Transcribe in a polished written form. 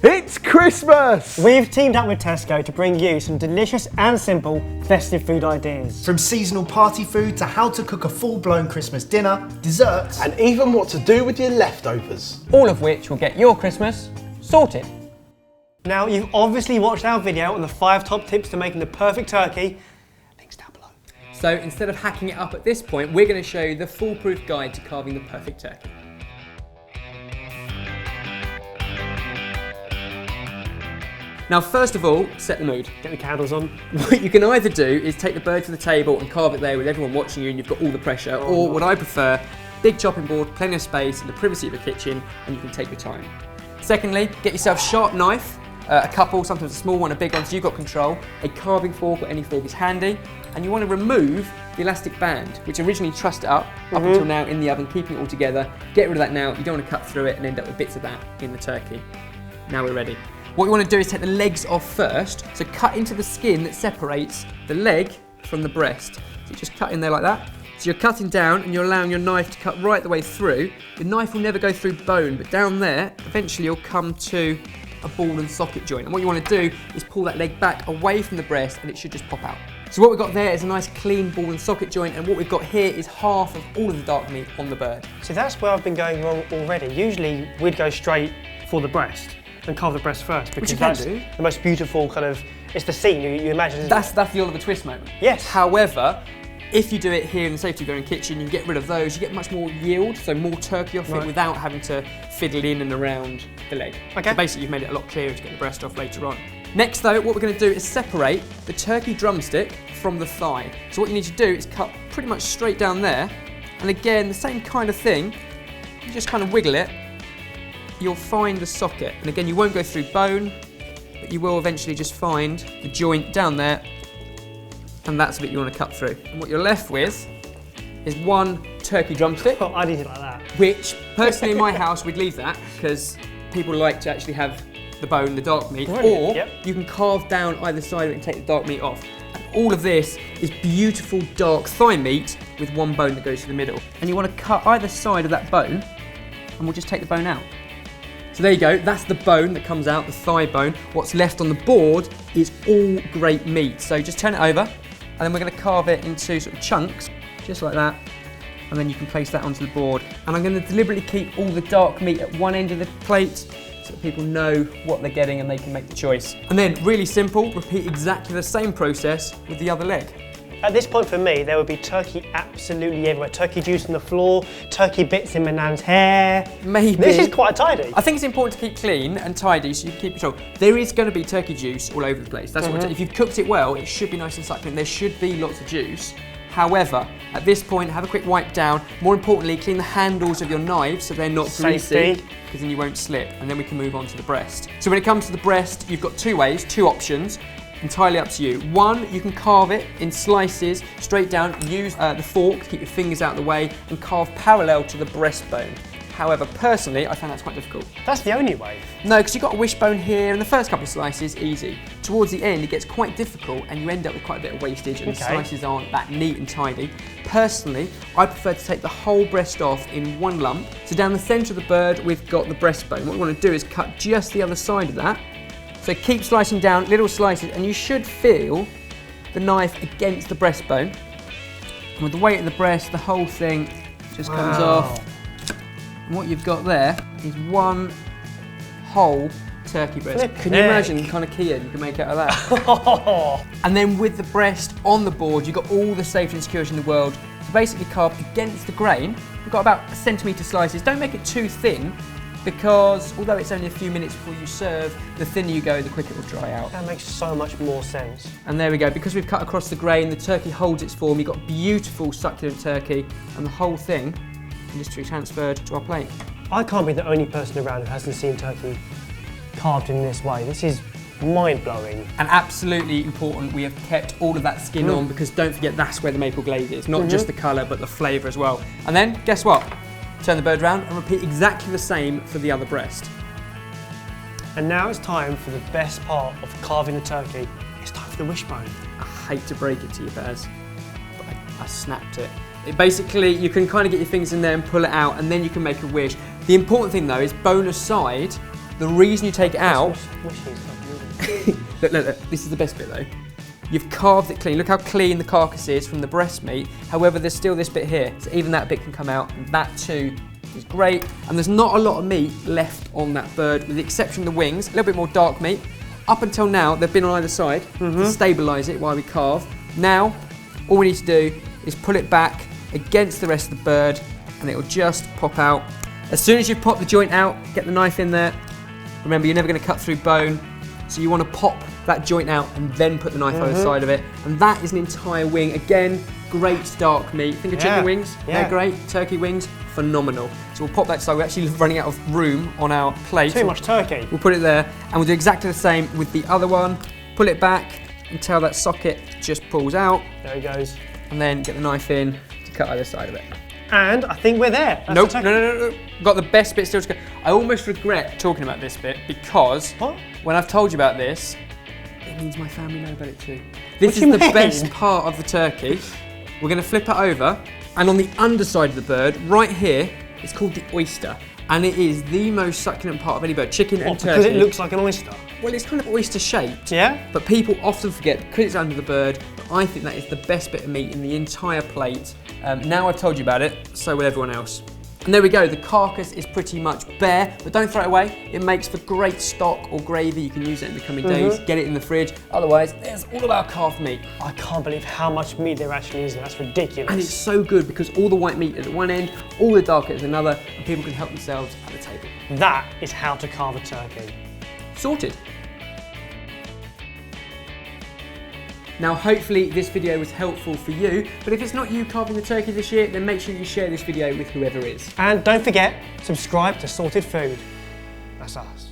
It's Christmas! We've teamed up with Tesco to bring you some delicious and simple festive food ideas. From seasonal party food to how to cook a full-blown Christmas dinner, desserts, And even what to do with your leftovers. All of which will get your Christmas sorted. Now, you've obviously watched our video on the 5 top tips to making the perfect turkey. Links down below. So instead of hacking it up at this point, we're going to show you the foolproof guide to carving the perfect turkey. Now, first of all, set the mood. Get the candles on. What you can either do is take the bird to the table and carve it there with everyone watching you and you've got all the pressure, or what I prefer, big chopping board, plenty of space in the privacy of the kitchen, and you can take your time. Secondly, get yourself a sharp knife, a couple, sometimes a small one, a big one, so you've got control. A carving fork or any fork is handy, and you want to remove the elastic band, which originally trussed it up until now in the oven, keeping it all together. Get rid of that now, you don't want to cut through it and end up with bits of that in the turkey. Now we're ready. What you want to do is take the legs off first, so cut into the skin that separates the leg from the breast. So you just cut in there like that. So you're cutting down and you're allowing your knife to cut right the way through. Your knife will never go through bone, but down there, eventually you'll come to a ball and socket joint. And what you want to do is pull that leg back away from the breast and it should just pop out. So what we've got there is a nice clean ball and socket joint, and what we've got here is half of all of the dark meat on the bird. So that's where I've been going wrong already. Usually we'd go straight for the breast and carve the breast first, because that's the most beautiful kind of, it's the scene you imagine, isn't it? That's the Oliver Twist moment. Yes. However, if you do it here in the safety of your own kitchen, you get rid of those, you get much more yield, so more turkey off it without having to fiddle in and around the leg. Okay. So basically you've made it a lot clearer to get the breast off later on. Next though, what we're going to do is separate the turkey drumstick from the thigh. So what you need to do is cut pretty much straight down there, and again, the same kind of thing, you just kind of wiggle it, you'll find the socket, and again you won't go through bone, but you will eventually just find the joint down there, and that's the bit you want to cut through. And what you're left with is one turkey drumstick. Oh, I did it like that. Which, personally in my house, we'd leave that, because people like to actually have the bone, the dark meat, brilliant. or you can carve down either side of it and take the dark meat off. And all of this is beautiful dark thigh meat with one bone that goes through the middle. And you want to cut either side of that bone, and we'll just take the bone out. So there you go, that's the bone that comes out, the thigh bone. What's left on the board is all great meat. So just turn it over, and then we're going to carve it into sort of chunks, just like that. And then you can place that onto the board. And I'm going to deliberately keep all the dark meat at one end of the plate so that people know what they're getting and they can make the choice. And then, really simple, repeat exactly the same process with the other leg. At this point for me, there would be turkey absolutely everywhere. Turkey juice on the floor, turkey bits in my nan's hair. Maybe. This is quite tidy. I think it's important to keep clean and tidy so you can keep control. There is going to be turkey juice all over the place. That's what if you've cooked it well, it should be nice and succulent. There should be lots of juice. However, at this point, have a quick wipe down. More importantly, clean the handles of your knives so they're not greasy, because then you won't slip. And then we can move on to the breast. So when it comes to the breast, you've got two ways, two options. Entirely up to you. One, you can carve it in slices straight down, use the fork to keep your fingers out of the way and carve parallel to the breastbone. However, personally, I found that's quite difficult. That's the only way. No, because you've got a wishbone here, and the first couple of slices, easy. Towards the end, it gets quite difficult, and you end up with quite a bit of wastage, and the slices aren't that neat and tidy. Personally, I prefer to take the whole breast off in one lump. So down the centre of the bird, we've got the breastbone. What we want to do is cut just the other side of that. So keep slicing down little slices, and you should feel the knife against the breastbone. And with the weight of the breast, the whole thing just comes off. And what you've got there is one whole turkey breast. Can you imagine the kind of Kia you can make out of that? And then with the breast on the board, you've got all the safety and security in the world. So basically carved against the grain. We've got about 1 centimetre slices. Don't make it too thin, because although it's only a few minutes before you serve, the thinner you go, the quicker it will dry out. That makes so much more sense. And there we go, because we've cut across the grain, the turkey holds its form, you've got beautiful succulent turkey, and the whole thing can just be transferred to our plate. I can't be the only person around who hasn't seen turkey carved in this way. This is mind-blowing. And absolutely important, we have kept all of that skin on, because don't forget that's where the maple glaze is, not just the colour, but the flavour as well. And then, guess what? Turn the bird round and repeat exactly the same for the other breast. And now it's time for the best part of carving the turkey. It's time for the wishbone. I hate to break it to you, Bears, but I snapped it. Basically, you can kind of get your fingers in there and pull it out, and then you can make a wish. The important thing though is bone aside, The reason you take it out, Wishes. look, this is the best bit though. You've carved it clean. Look how clean the carcass is from the breast meat. However, there's still this bit here, so even that bit can come out, and that too is great. And there's not a lot of meat left on that bird, with the exception of the wings, a little bit more dark meat. Up until now, they've been on either side to stabilise it while we carve. Now, all we need to do is pull it back against the rest of the bird, and it will just pop out. As soon as you pop the joint out, get the knife in there. Remember, you're never going to cut through bone, so you want to pop that joint out and then put the knife over the side of it. And that is an entire wing. Again, great dark meat. Think of chicken wings, they're great. Turkey wings, phenomenal. So we'll pop that aside. We're actually running out of room on our plate. Too much turkey. We'll put it there, and we'll do exactly the same with the other one. Pull it back until that socket just pulls out. There he goes. And then get the knife in to cut either side of it. And I think we're there. That's Nope, the no. Got the best bit still to go. I almost regret talking about this bit because when I've told you about this, it means my family know about it too. This is the best part of the turkey. We're going to flip it over, and on the underside of the bird, right here, it's called the oyster. And it is the most succulent part of any bird, chicken and turkey. Because it looks like an oyster? Well, it's kind of oyster shaped. Yeah. But people often forget because it's under the bird. But I think that is the best bit of meat in the entire plate. Now I've told you about it, so will everyone else. And there we go, the carcass is pretty much bare, but don't throw it away. It makes for great stock or gravy. You can use it in the coming days, get it in the fridge. Otherwise, there's all of our carved meat. I can't believe how much meat there actually is. That's ridiculous. And it's so good because all the white meat is at one end, all the dark is another, and people can help themselves at the table. That is how to carve a turkey. Sorted. Now, hopefully this video was helpful for you, but if it's not you carving the turkey this year, then make sure you share this video with whoever is. And don't forget, subscribe to Sorted Food. That's us.